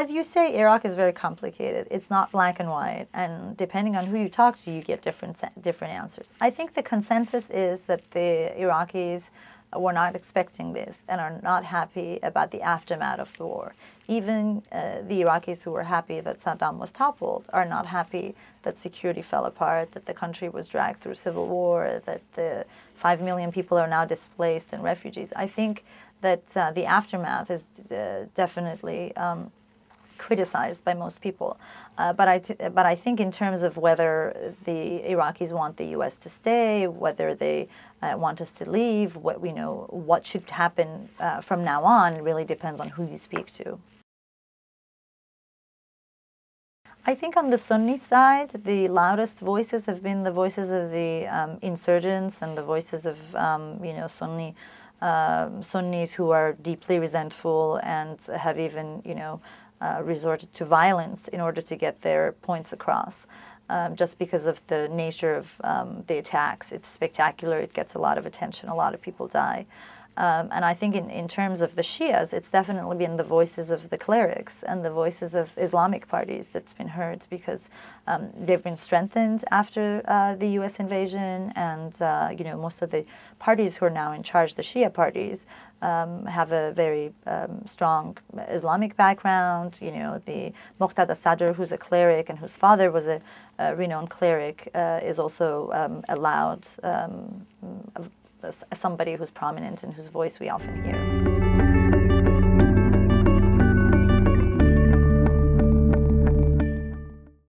As you say, Iraq is very complicated. It's not black and white, and depending on who you talk to, you get different answers. I think the consensus is that the Iraqis were not expecting this and are not happy about the aftermath of the war. Even the Iraqis who were happy that Saddam was toppled are not happy that security fell apart, that the country was dragged through civil war, that the 5 million people are now displaced and refugees. I think that the aftermath is definitely criticized by most people. But I think in terms of whether the Iraqis want the U.S. to stay, whether they want us to leave, what should happen from now on really depends on who you speak to. I think on the Sunni side, the loudest voices have been the voices of the insurgents and the voices of Sunnis who are deeply resentful and have even resorted to violence in order to get their points across. Just because of the nature of the attacks, it's spectacular. It gets a lot of attention. A lot of people die. And I think in terms of the Shias, it's definitely been the voices of the clerics and the voices of Islamic parties that's been heard, because they've been strengthened after the U.S. invasion, and most of the parties who are now in charge, the Shia parties, have a very strong Islamic background. The Muqtada Sadr, who's a cleric and whose father was a renowned cleric, is also allowed somebody who's prominent and whose voice we often hear.